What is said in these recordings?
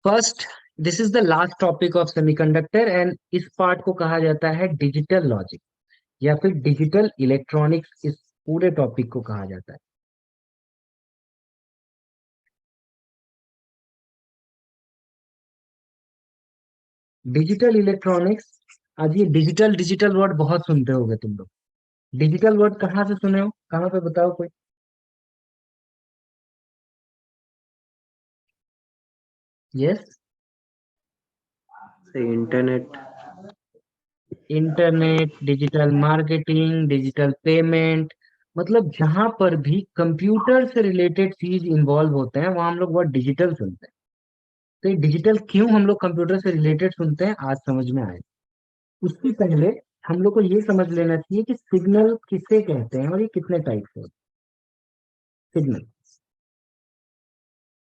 First, this is the last topic of semiconductor and इस part को कहा जाता है डिजिटल लॉजिक या फिर डिजिटल इलेक्ट्रॉनिक्स। इस पूरे टॉपिक को कहा जाता है। Digital electronics. आज ये डिजिटल डिजिटल वर्ड बहुत सुनते होगे तुम लोग। डिजिटल वर्ड कहाँ से सुने हो, कहाँ पे बताओ कोई। Yes, internet. Internet, digital marketing, digital payment, मतलब जहां पर भी कंप्यूटर से रिलेटेड चीज इन्वॉल्व होते हैं वहां हम लोग वर्ड डिजिटल सुनते हैं। तो ये डिजिटल क्यों हम लोग कंप्यूटर से रिलेटेड सुनते हैं आज समझ में आए। उससे पहले हम लोग को ये समझ लेना चाहिए कि सिग्नल किसे कहते हैं और ये कितने टाइप के होते हैं। सिग्नल,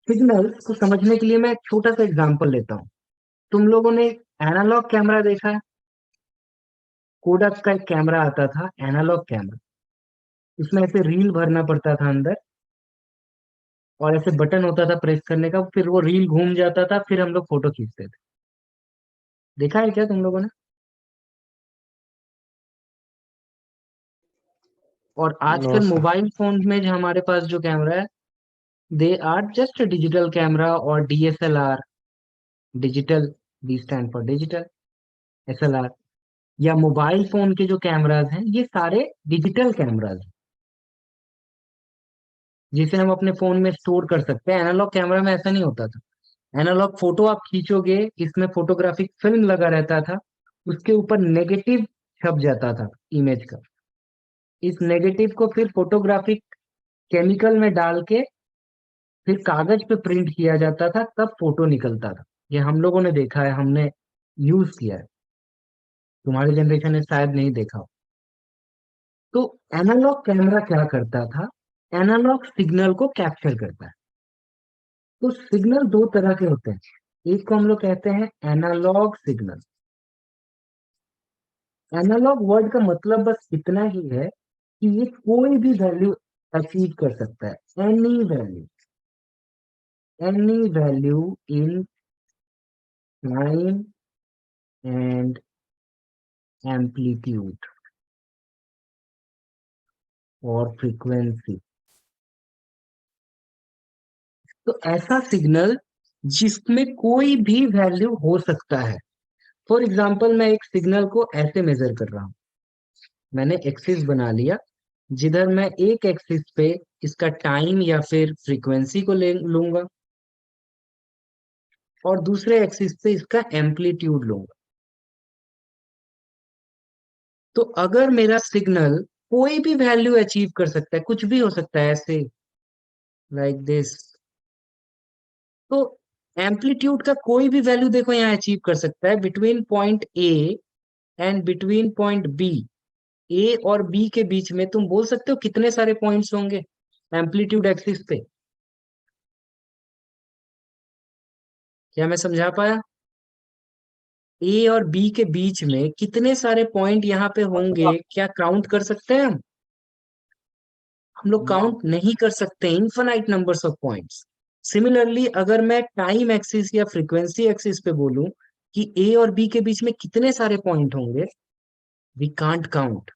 सिग्नल को समझने के लिए मैं एक छोटा सा एग्जांपल लेता हूँ। तुम लोगों ने एनालॉग कैमरा देखा है? कोडक का एक कैमरा आता था, एनालॉग कैमरा। उसमें ऐसे रील भरना पड़ता था अंदर और ऐसे बटन होता था प्रेस करने का, फिर वो रील घूम जाता था, फिर हम लोग फोटो खींचते थे। देखा है क्या तुम लोगों ने? और नो आजकल सर। मोबाइल फोन में जो हमारे पास जो कैमरा है, they are just digital camera और DSLR. Digital, D stand for digital, SLR. या मोबाइल फोन के जो कैमराज हैं ये सारे डिजिटल कैमराज हैं जिसे हम अपने फोन में स्टोर कर सकते हैं। एनालॉग कैमरा में ऐसा नहीं होता था। एनालॉग फोटो आप खींचोगे, इसमें फोटोग्राफिक फिल्म लगा रहता था, उसके ऊपर नेगेटिव छप जाता था इमेज का। इस नेगेटिव को फिर फोटोग्राफिक केमिकल में डाल के फिर कागज पे प्रिंट किया जाता था, तब फोटो निकलता था। ये हम लोगों ने देखा है, हमने यूज किया है। तुम्हारी जनरेशन ने शायद नहीं देखा हो। तो एनालॉग कैमरा क्या करता था? एनालॉग सिग्नल को कैप्चर करता है। तो सिग्नल दो तरह के होते हैं। एक को हम लोग कहते हैं एनालॉग सिग्नल। एनालॉग वर्ड का मतलब बस इतना ही है कि ये कोई भी वैल्यू अचीव कर सकता है। Any value in time and amplitude और फ्रीक्वेंसी। तो ऐसा सिग्नल जिसमें कोई भी वैल्यू हो सकता है। फॉर एग्जाम्पल, मैं एक सिग्नल को ऐसे मेजर कर रहा हूं। मैंने एक्सिस बना लिया, जिधर मैं एक एक्सिस पे इसका टाइम या फिर फ्रीक्वेंसी को ले लूंगा और दूसरे एक्सिस पे इसका एम्पलीट्यूड लूंगा। तो अगर मेरा सिग्नल कोई भी वैल्यू अचीव कर सकता है, कुछ भी हो सकता है ऐसे, लाइक दिस, तो एम्पलीट्यूड का कोई भी वैल्यू देखो यहाँ अचीव कर सकता है between point A and between point B. A और बी के बीच में तुम बोल सकते हो कितने सारे पॉइंट्स होंगे एम्पलीट्यूड एक्सिस पे। क्या मैं समझा पाया? ए और बी के बीच में कितने सारे पॉइंट यहाँ पे होंगे, क्या काउंट कर सकते हैं हम लोग काउंट नहीं कर सकते। Infinite numbers of points. Similarly अगर मैं टाइम एक्सिस या फ्रीक्वेंसी एक्सिस पे बोलूं कि ए और बी के बीच में कितने सारे पॉइंट होंगे, we can't count.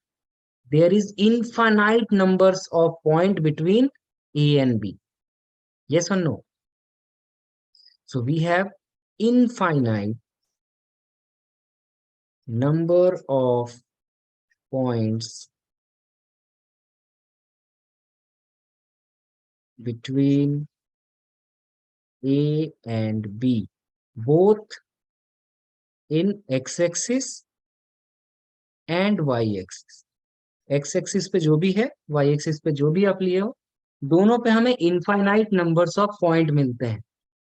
There is infinite numbers of point between A and B. yes or no? So we have infinite number of points between A and B, both in x-axis and y-axis। x-axis पे जो भी है, y-axis पे जो भी आप लिए हो, दोनों पे हमें इनफाइनाइट नंबर्स ऑफ पॉइंट मिलते हैं।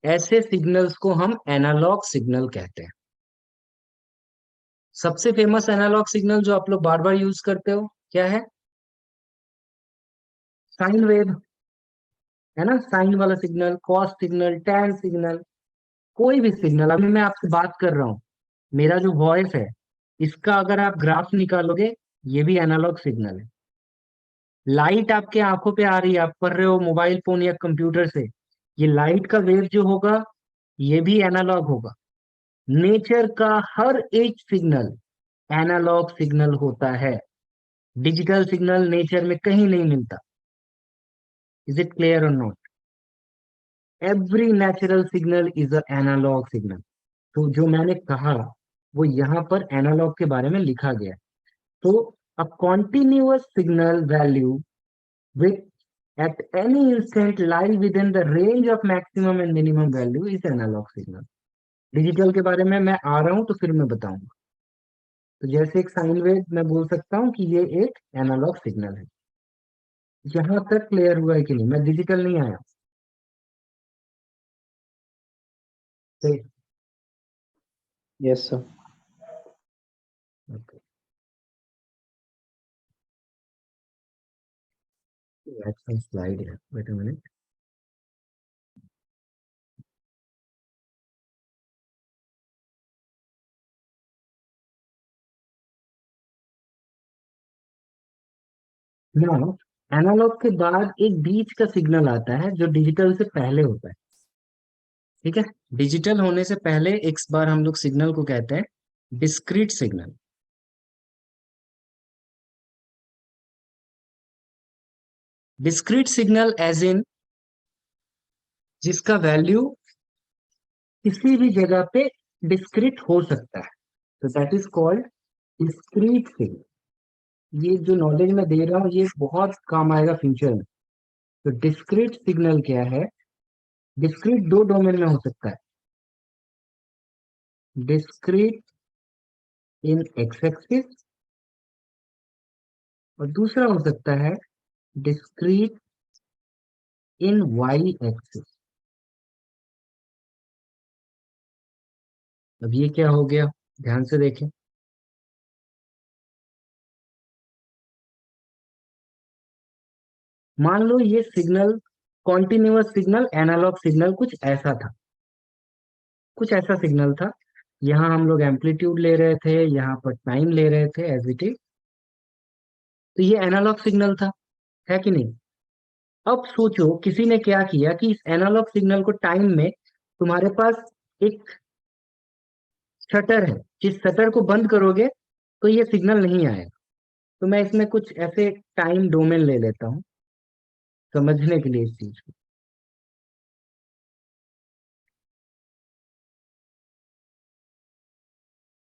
ऐसे सिग्नल्स को हम एनालॉग सिग्नल कहते हैं। सबसे फेमस एनालॉग सिग्नल जो आप लोग बार बार यूज करते हो क्या है? साइन वेव, है ना? साइन वाला signal, cos signal, tan signal, कोई भी सिग्नल। अभी मैं आपसे बात कर रहा हूँ, मेरा जो वॉइस है इसका अगर आप ग्राफ निकालोगे, ये भी एनालॉग सिग्नल है। लाइट आपके आंखों पे आ रही है, आप पढ़ रहे हो मोबाइल फोन या कंप्यूटर से, ये लाइट का वेव जो होगा ये भी एनालॉग होगा। नेचर का हर एक सिग्नल एनालॉग सिग्नल होता है। डिजिटल सिग्नल नेचर में कहीं नहीं मिलता। Is it clear or not? Every natural signal is a analog signal. तो जो मैंने कहा वो यहाँ पर एनालॉग के बारे में लिखा गया है। तो a continuous signal value with at any instant lie within the range of maximum and minimum value is analog signal। Digital के बारे में मैं आ रहा हूं तो फिर मैं बताऊंगा। तो जैसे एक साइन वेव मैं बोल सकता हूँ कि ये एक एनालॉग सिग्नल है। यहां तक क्लियर हुआ है कि नहीं? मैं डिजिटल नहीं आया। तो Yes, sir. okay, let's some slide here, wait a minute। Now analog के बाद एक बीच का सिग्नल आता है जो डिजिटल से पहले होता है। ठीक है। डिजिटल होने से पहले एक बार हम लोग सिग्नल को कहते हैं discrete signal. Discrete signal as in जिसका वैल्यू किसी भी जगह पे डिस्क्रीट हो सकता है, तो that is called discrete signal. ये जो नॉलेज मैं दे रहा हूँ ये बहुत काम आएगा फ्यूचर में। तो डिस्क्रीट सिग्नल क्या है? डिस्क्रीट दो डोमेन में हो सकता है। डिस्क्रीट इन एक्स एक्सिस और दूसरा हो सकता है डिस्क्रीट इन वाई एक्सिस। अब ये क्या हो गया? ध्यान से देखें। मान लो ये signal continuous signal analog signal कुछ ऐसा था। कुछ ऐसा सिग्नल था। यहाँ हम लोग एम्पलीट्यूड ले रहे थे, यहाँ पर टाइम ले रहे थे एज इट इज। तो ये एनालॉग सिग्नल था, है कि नहीं? अब सोचो किसी ने क्या किया कि इस एनालॉग सिग्नल को टाइम में तुम्हारे पास एक शटर है, जिस शटर को बंद करोगे तो ये सिग्नल नहीं आएगा। तो मैं इसमें कुछ ऐसे टाइम डोमेन ले लेता हूँ समझने के लिए इस चीज को।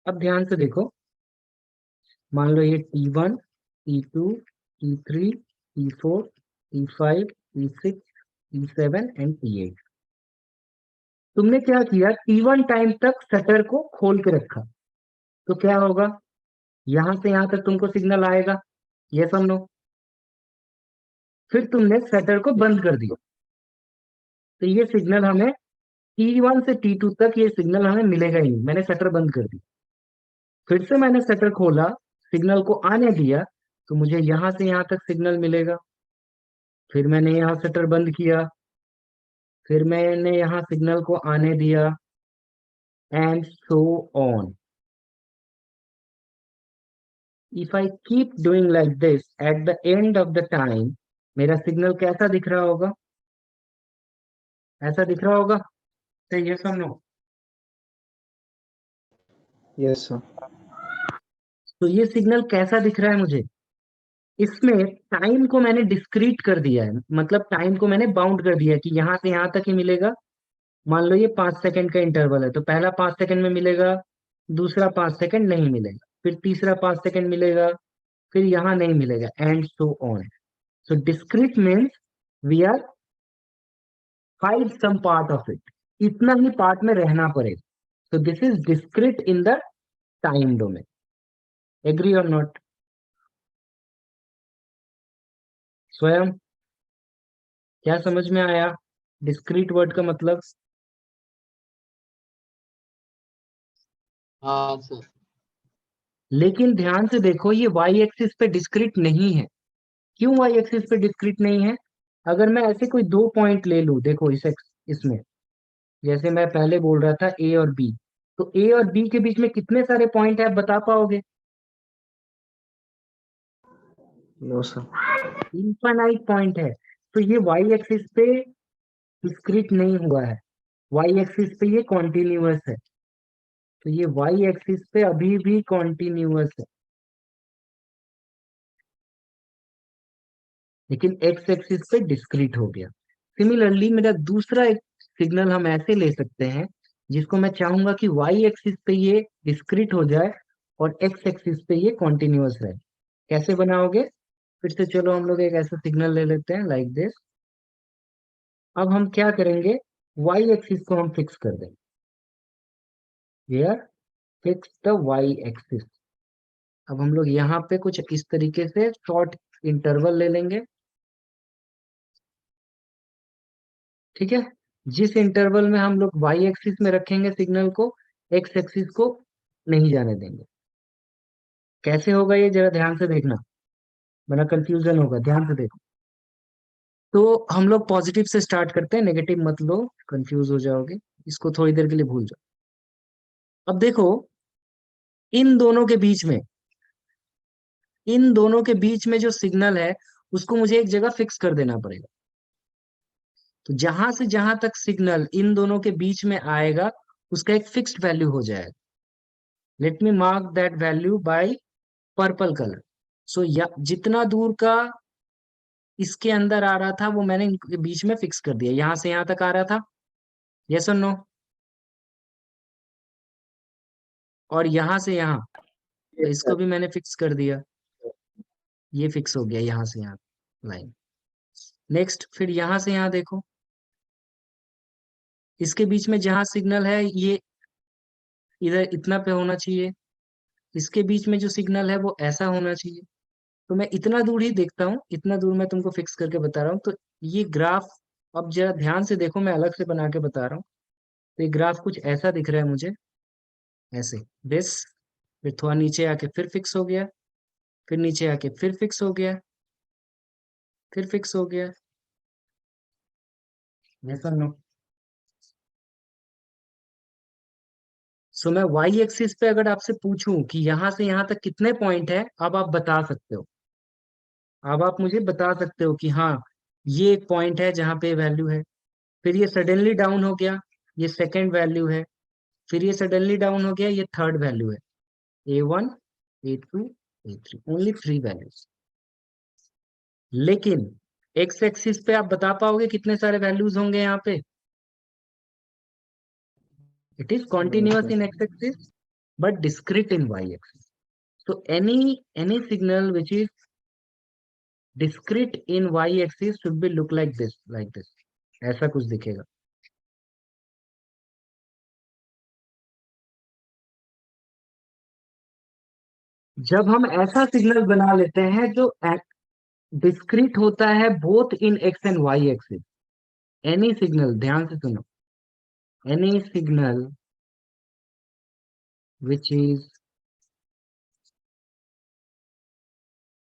अब ध्यान से देखो। मान लो ये T1, T2, T3, T4, T5, T6, T7 and T8। तुमने क्या किया? T1 टाइम तक शटर को खोल के रखा। तो क्या होगा? यहां से यहां तक तुमको सिग्नल आएगा, ये समझो। फिर तुमने शटर को बंद कर दिया, तो ये सिग्नल हमें T1 से T2 तक ये सिग्नल हमें मिलेगा ही नहीं। मैंने शटर बंद कर दी। फिर से मैंने शटर खोला, सिग्नल को आने दिया, तो मुझे यहां से यहां तक सिग्नल मिलेगा। फिर मैंने यहाँ शटर बंद किया, फिर मैंने यहाँ सिग्नल को आने दिया, and so on. If I keep doing like this, at the end of the time मेरा सिग्नल कैसा दिख रहा होगा? ऐसा दिख रहा होगा? तो ये सुनो। Yes, sir. तो ये सिग्नल कैसा दिख रहा है मुझे? इसमें टाइम को मैंने डिस्क्रीट कर दिया है, मतलब टाइम को मैंने बाउंड कर दिया है कि यहाँ से यहाँ तक ही मिलेगा। मान लो ये 5 सेकंड का इंटरवल है, तो पहला 5 सेकंड में मिलेगा, दूसरा 5 सेकंड नहीं मिलेगा, फिर तीसरा 5 सेकंड मिलेगा, फिर यहाँ नहीं मिलेगा, and so on. So discrete means we are hide some part of it. इतना ही पार्ट में रहना पड़ेगा। So this is discrete in the time domain. Agree or not? स्वयं क्या समझ में आया डिस्क्रीट वर्ड का मतलब? हाँ सर। लेकिन ध्यान से देखो ये वाई एक्सिस पे डिस्क्रीट नहीं है। क्यों वाई एक्सिस पे डिस्क्रीट नहीं है? अगर मैं ऐसे कोई दो पॉइंट ले लूं, देखो इसमें जैसे मैं पहले बोल रहा था ए और बी, तो ए और बी के बीच में कितने सारे पॉइंट है आप बता पाओगे? No, sir. इनफाइनाइट पॉइंट है। तो ये वाई एक्सिस पे डिस्क्रीट नहीं हुआ है। वाई एक्सिस पे ये कॉन्टिन्यूअस है, तो ये वाई एक्सिस पे अभी भी कॉन्टिन्यूअस है, लेकिन एक्स एक्सिस पे डिस्क्रीट हो गया। सिमिलरली मेरा दूसरा एक सिग्नल हम ऐसे ले सकते हैं, जिसको मैं चाहूंगा कि वाई एक्सिस पे ये डिस्क्रीट हो जाए और एक्स एक्सिस पे ये कॉन्टिन्यूअस रहे। कैसे बनाओगे? फिर से चलो हम लोग एक ऐसा सिग्नल ले लेते हैं लाइक दिस। अब हम क्या करेंगे, वाई एक्सिस को हम फिक्स कर देंगे, here fix the Y axis. अब हम लोग यहाँ पे कुछ इस तरीके से शॉर्ट इंटरवल ले लेंगे, ठीक है। जिस इंटरवल में हम लोग वाई एक्सिस में रखेंगे सिग्नल को, एक्स एक्सिस को नहीं जाने देंगे। कैसे होगा ये जरा ध्यान से देखना, बड़ा कंफ्यूजन होगा, ध्यान से देखो। तो हम लोग पॉजिटिव से स्टार्ट करते हैं, नेगेटिव मत लो, कंफ्यूज हो जाओगे। इसको थोड़ी देर के लिए भूल जाओ। अब देखो, इन दोनों के बीच में, इन दोनों के बीच में जो सिग्नल है, उसको मुझे एक जगह फिक्स कर देना पड़ेगा। तो जहां से जहां तक सिग्नल इन दोनों के बीच में आएगा, उसका एक फिक्स्ड वैल्यू हो जाएगा। Let me mark that value by purple colour. So या जितना दूर का इसके अंदर आ रहा था, वो मैंने इनके बीच में फिक्स कर दिया। यहां से यहां तक आ रहा था, यस और नो? और यहां से यहां, तो Yes, इसको sir. भी मैंने फिक्स कर दिया। ये फिक्स हो गया यहां से यहां लाइन। नेक्स्ट, फिर यहां से यहां देखो, इसके बीच में जहां सिग्नल है, ये इधर इतना पे होना चाहिए। इसके बीच में जो सिग्नल है वो ऐसा होना चाहिए। तो मैं इतना दूर ही देखता हूँ, इतना दूर मैं तुमको फिक्स करके बता रहा हूँ। तो ये ग्राफ, अब जरा ध्यान से देखो, मैं अलग से बना के बता रहा हूँ। तो ये ग्राफ कुछ ऐसा दिख रहा है मुझे, ऐसे दिस। फिर थोड़ा नीचे आके फिर फिक्स हो गया, फिर नीचे आके फिर फिक्स हो गया, फिर फिक्स हो गया। ऐसा नो। सो मैं वाई एक्सिस पे अगर आपसे पूछूं कि यहां से यहां तक कितने पॉइंट है, अब आप बता सकते हो। अब आप मुझे बता सकते हो कि हाँ, ये एक पॉइंट है जहां पे वैल्यू है। फिर ये सडनली डाउन हो गया, ये सेकंड वैल्यू है। फिर ये सडनली डाउन हो गया, ये थर्ड वैल्यू है। A1, A2, A3, only 3 values. लेकिन एक्स एक्सिस पे आप बता पाओगे कितने सारे वैल्यूज होंगे यहाँ पे? It is No, continuous sir. In X axis but discrete in Y axis. So any signal which is discrete in y-axis should be look like this, like this. ऐसा कुछ दिखेगा। जब हम ऐसा सिग्नल बना लेते हैं जो डिस्क्रीट होता है both in X and Y axis, any signal, ध्यान से सुनो, any signal which is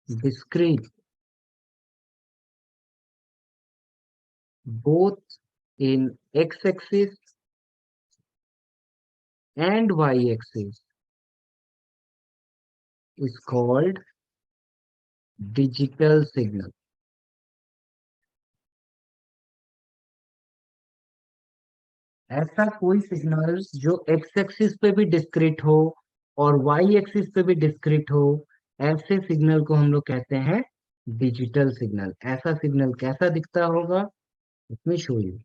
discrete both in x-axis and y-axis is called digital signal। ऐसा कोई सिग्नल जो एक्स एक्सिस पे भी डिस्क्रीट हो और वाई एक्सिस पे भी डिस्क्रीट हो, ऐसे सिग्नल को हम लोग कहते हैं डिजिटल सिग्नल। ऐसा सिग्नल कैसा दिखता होगा, इसमें शो यू।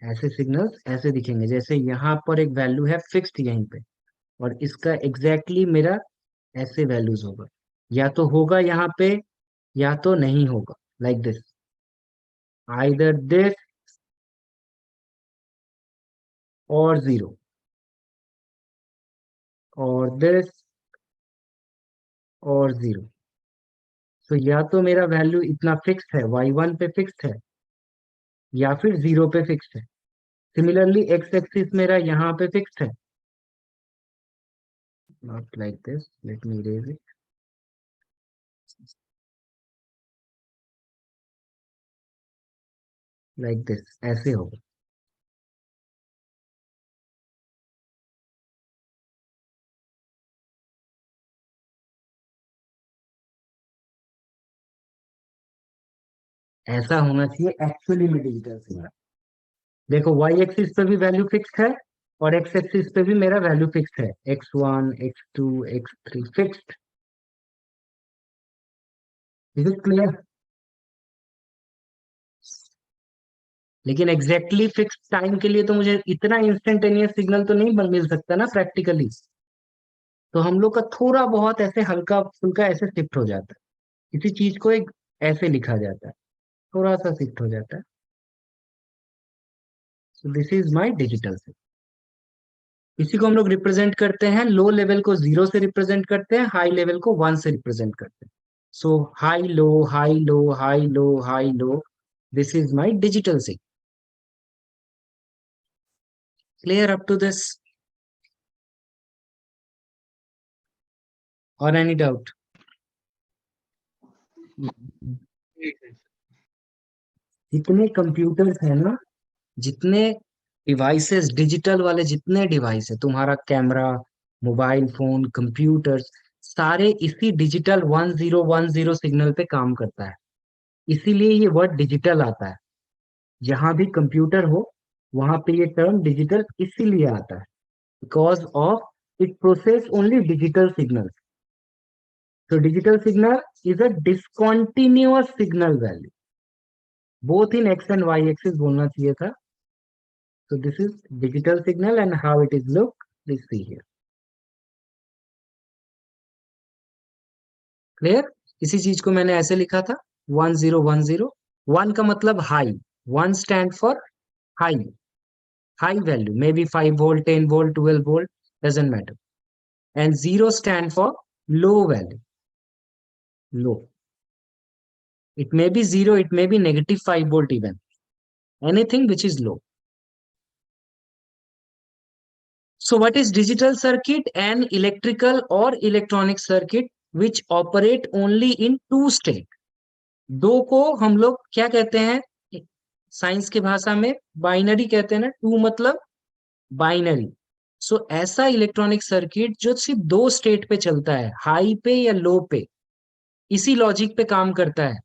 ऐसे सिग्नल्स ऐसे दिखेंगे, जैसे यहाँ पर एक वैल्यू है फिक्स्ड यहीं पे, और इसका एग्जैक्टली मेरा ऐसे वैल्यूज होगा। या तो होगा यहाँ पे, या तो नहीं होगा, लाइक दिस, आइदर दिस और जीरो, और दिस और जीरो। तो या तो मेरा वैल्यू इतना फिक्स्ड है, y1 पे फिक्स्ड है, या फिर जीरो पे फिक्स्ड है। सिमिलरली एक्स एक्सिस मेरा यहाँ पे फिक्स्ड है, not like this, let me erase it, like this, ऐसे होगा। ऐसा होना चाहिए एक्चुअली में डिजिटल सिग्नल। देखो वाई एक्सिस पे भी वैल्यू फिक्स्ड है और एक्स एक्सिस पे भी मेरा वैल्यू फिक्स्ड है, x1 x2 x3 fixed. Is it clear? लेकिन एग्जैक्टली फिक्स टाइम के लिए तो मुझे इतना इंस्टेंटेनियस सिग्नल तो नहीं मिल सकता ना प्रैक्टिकली। तो हम लोग का थोड़ा बहुत ऐसे हल्का फुल्का ऐसे शिफ्ट हो जाता है, किसी चीज को एक ऐसे लिखा जाता है, थोड़ा सा शिफ्ट हो जाता है। So this is my digital signal. इसी को हम लोग रिप्रेजेंट करते हैं, लो लेवल को जीरो से रिप्रेजेंट करते हैं, हाई लेवल को वन से रिप्रेजेंट करते हैं। So high low high low high low high low, this is my digital signal. Clear up to this और एनी डाउट? जितने कंप्यूटर्स है ना, जितने डिवाइसेस डिजिटल वाले, जितने डिवाइस है, तुम्हारा कैमरा, मोबाइल फोन, कंप्यूटर्स, सारे इसी डिजिटल 1010 सिग्नल पे काम करता है। इसीलिए ये वर्ड डिजिटल आता है। जहां भी कंप्यूटर हो वहां पे ये टर्म डिजिटल इसीलिए आता है, because of it process only digital signal. तो digital signal is a discontinuous signal value, both in X and Y axis बोलना चाहिए था। So this is digital signal and how it is look. Please see here. Clear? इसी चीज को मैंने ऐसे लिखा था 1010। वन का मतलब high, one stand for high, high value, may be 5 volt, 10 volt, 12 volt, doesn't matter. And zero stand for low value, low. It may be zero, it may be -5 volt even, anything which is low. So what is digital circuit? An electrical or electronic circuit which operate only in two state. दो को हम लोग क्या कहते हैं science की भाषा में? बाइनरी कहते हैं ना, टू मतलब बाइनरी। सो ऐसा इलेक्ट्रॉनिक सर्किट जो सिर्फ दो स्टेट पे चलता है, हाई पे या लो पे, इसी लॉजिक पे काम करता है।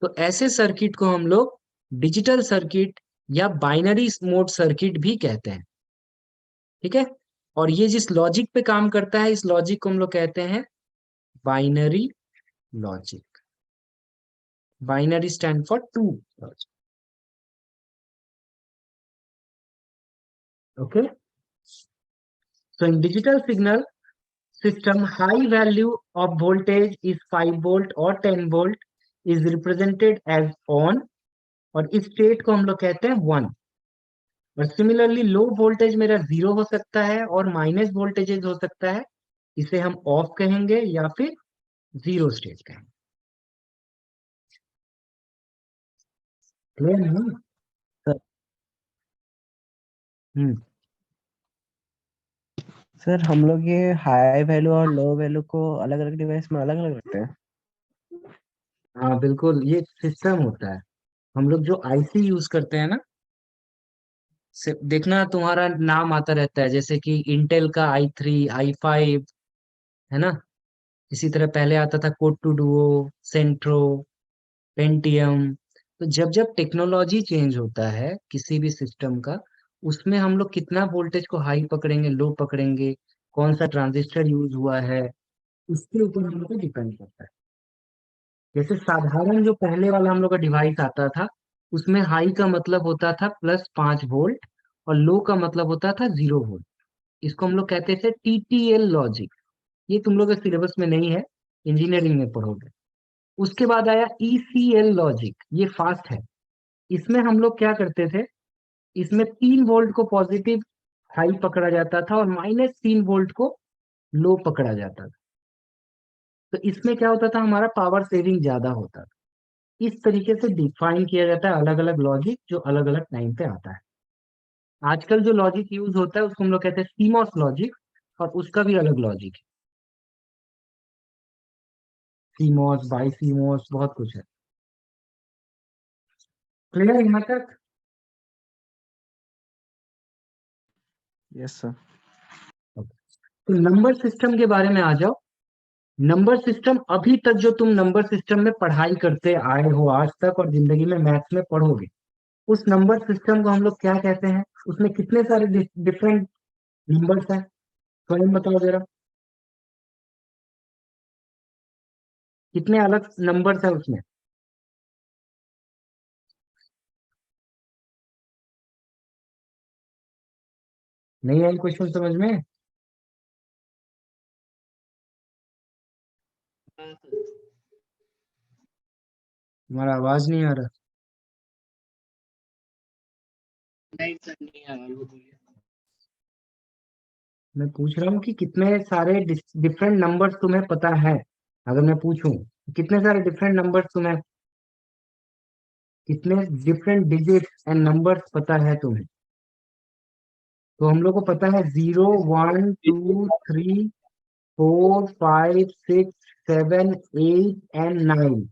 तो ऐसे सर्किट को हम लोग डिजिटल सर्किट या बाइनरी मोड सर्किट भी कहते हैं। ठीक है? और ये जिस लॉजिक पे काम करता है, इस लॉजिक को हम लोग कहते हैं binary logic. Binary stand for two logic. Okay, so in digital signal system, high value of voltage is 5 volt or 10 volt is represented as on, और इस स्टेट को हम लोग कहते हैं 1। और सिमिलरली लो वोल्टेज मेरा 0 हो सकता है और माइनस वोल्टेजेस हो सकता है, इसे हम ऑफ कहेंगे या फिर जीरो स्टेट कहेंगे। क्लियर है? सर हम्म। सर हम लोग ये हाई वैल्यू और लो वैल्यू को अलग अलग डिवाइस में अलग अलग रखते हैं। हाँ बिल्कुल, ये सिस्टम होता है। हम लोग जो आईसी यूज करते हैं ना, देखना तुम्हारा नाम आता रहता है, जैसे कि इंटेल का i3 i5, है ना? इसी तरह पहले आता था core two duo, Centrino, Pentium. तो जब जब टेक्नोलॉजी चेंज होता है किसी भी सिस्टम का, उसमें हम लोग कितना वोल्टेज को हाई पकड़ेंगे, लो पकड़ेंगे, कौन सा ट्रांजिस्टर यूज हुआ है, उसके ऊपर हम लोग को डिपेंड करता है। जैसे साधारण जो पहले वाला हम लोग का डिवाइस आता था, उसमें हाई का मतलब होता था +5 वोल्ट और लो का मतलब होता था 0 वोल्ट। इसको हम लोग कहते थे टीटीएल लॉजिक। ये तुम लोग के सिलेबस में नहीं है, इंजीनियरिंग में पढ़ोगे। उसके बाद आया ईसीएल लॉजिक, ये फास्ट है। इसमें हम लोग क्या करते थे, इसमें 3 वोल्ट को पॉजिटिव हाई पकड़ा जाता था और -3 वोल्ट को लो पकड़ा जाता था। तो इसमें क्या होता था, हमारा पावर सेविंग ज्यादा होता था। इस तरीके से डिफाइन किया जाता है अलग अलग लॉजिक जो अलग अलग टाइम पे आता है। आजकल जो लॉजिक यूज होता है उसको हम लोग कहते हैं सीमॉस लॉजिक, और उसका भी अलग लॉजिक है। सीमॉस, बाई सीमॉस, बहुत कुछ है। क्लियर यहाँ तक? Yes sir. तो नंबर सिस्टम के बारे में आ जाओ। नंबर सिस्टम अभी तक जो तुम नंबर सिस्टम में पढ़ाई करते आए हो आज तक और जिंदगी में मैथ्स में पढ़ोगे, उस नंबर सिस्टम को हम लोग क्या कहते हैं? उसमें कितने सारे डिफरेंट नंबर्स हैं? स्वयं बताओ जरा, कितने अलग नंबर्स हैं उसमें? नहीं आई क्वेश्चन समझ में? हाँ सर। तुम्हारा आवाज नहीं आ रहा। नहीं सर, नहीं आ रहा, वो बोलिए। मैं पूछ रहा हूँ कि कितने सारे डिफरेंट नंबर्स तुम्हें पता है? अगर मैं पूछूं कितने सारे डिफरेंट नंबर्स तुम्हें, कितने डिफरेंट डिजिट्स एंड नंबर्स पता है तुम्हें? तो हम लोग को पता है 0, 1, 2, 3, 4, 5, 6, 7, 8 एंड 9।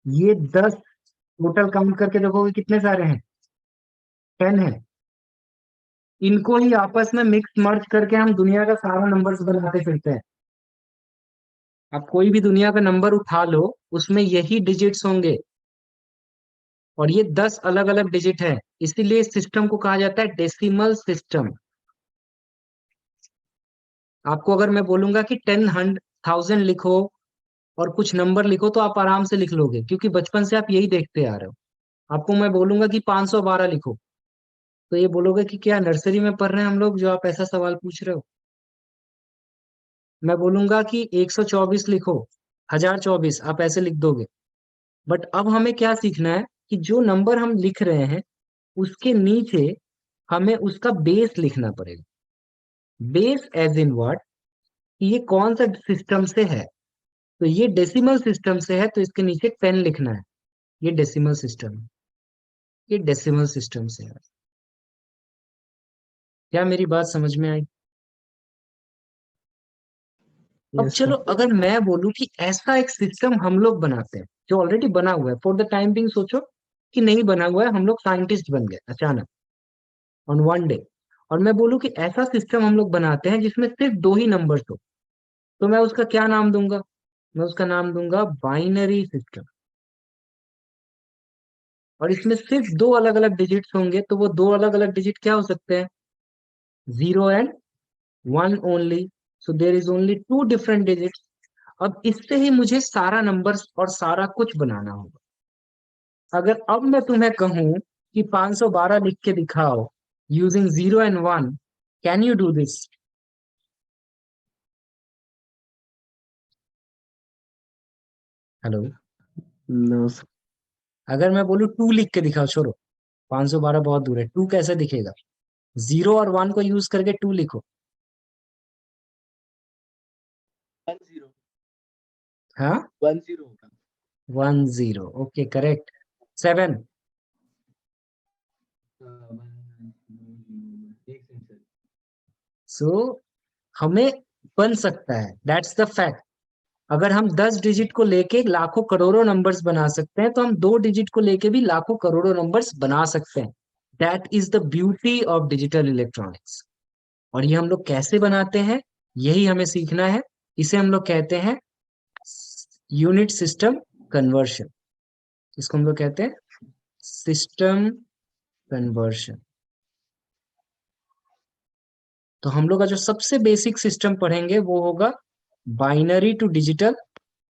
ये 10 टोटल काउंट करके देखोगे कितने सारे हैं? 10 है। इनको ही आपस में मिक्स मर्ज करके हम दुनिया का सारा नंबर्स बनाते फिरते हैं। आप कोई भी दुनिया का नंबर उठा लो, उसमें यही डिजिट्स होंगे, और ये 10 अलग अलग डिजिट है। इसीलिए इस सिस्टम को कहा जाता है डेसिमल सिस्टम। आपको अगर मैं बोलूंगा कि 10,000 लिखो और कुछ नंबर लिखो तो आप आराम से लिख लोगे, क्योंकि बचपन से आप यही देखते आ रहे हो। आपको मैं बोलूंगा कि 512 लिखो, तो ये बोलोगे कि क्या नर्सरी में पढ़ रहे हैं हम लोग जो आप ऐसा सवाल पूछ रहे हो? मैं बोलूंगा कि 124 लिखो, 1024, आप ऐसे लिख दोगे। बट अब हमें क्या सीखना है कि जो नंबर हम लिख रहे हैं उसके नीचे हमें उसका बेस लिखना पड़ेगा। Base as in what? ये कौन सा सिस्टम से है? तो ये डेसिमल सिस्टम से है, तो इसके नीचे 10 लिखना है। ये डेसिमल सिस्टम है। ये डेसिमल सिस्टम से है। क्या मेरी बात समझ में आई? अब यस चलो, सर। अगर मैं बोलूं कि ऐसा एक सिस्टम हम लोग बनाते हैं जो ऑलरेडी बना हुआ है, फॉर द टाइम बिंग सोचो कि नहीं बना हुआ है, हम लोग साइंटिस्ट बन गए अचानक ऑन वन डे, और मैं बोलूं कि ऐसा सिस्टम हम लोग बनाते हैं जिसमें सिर्फ दो ही नंबर्स हो, तो मैं उसका क्या नाम दूंगा? मैं उसका नाम दूंगा बाइनरी सिस्टम। और इसमें सिर्फ दो अलग अलग डिजिट्स होंगे, तो वो दो अलग अलग डिजिट क्या हो सकते हैं? 0 and 1 only. So there is only two different digits. अब इससे ही मुझे सारा नंबर्स और सारा कुछ बनाना होगा। अगर अब मैं तुम्हें कहूं कि 512 लिख के दिखाओ using 0 and 1, can you do this? Hello. No sir. अगर मैं बोलूँ 2 लिख के दिखाओ, छोड़ो, 512 बहुत दूर है, 2 कैसे दिखेगा? 0 और 1 को यूज करके 2 लिखो। 10 हाँ, 10 होगा। 10, ओके करेक्ट। 7। एक सेकंड सर। सो हमें बन सकता है, दैट्स द फैक्ट। अगर हम 10 डिजिट को लेके लाखों करोड़ों नंबर्स बना सकते हैं, तो हम 2 डिजिट को लेके भी लाखों करोड़ों नंबर्स बना सकते हैं। That is the beauty of digital electronics. और ये हम लोग कैसे बनाते हैं, यही हमें सीखना है। इसे हम लोग कहते हैं यूनिट सिस्टम कन्वर्शन। इसको हम लोग कहते हैं सिस्टम कन्वर्शन। तो हम लोग का जो सबसे बेसिक सिस्टम पढ़ेंगे वो होगा binary to digital,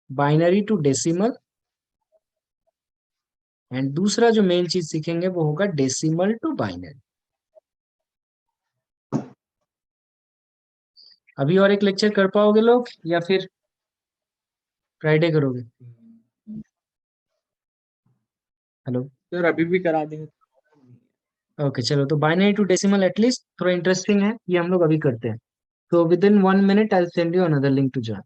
binary to decimal, and दूसरा जो मेन चीज सीखेंगे वो होगा डेसिमल टू बाइनरी। अभी और एक लेक्चर कर पाओगे लोग या फिर फ्राइडे करोगे? हेलो। सर अभी भी करा देंगे। ओके चलो, तो बाइनरी टू डेसिमल एटलीस्ट थोड़ा इंटरेस्टिंग है, ये हम लोग अभी करते हैं। तो within 1 minute I send you another link to join.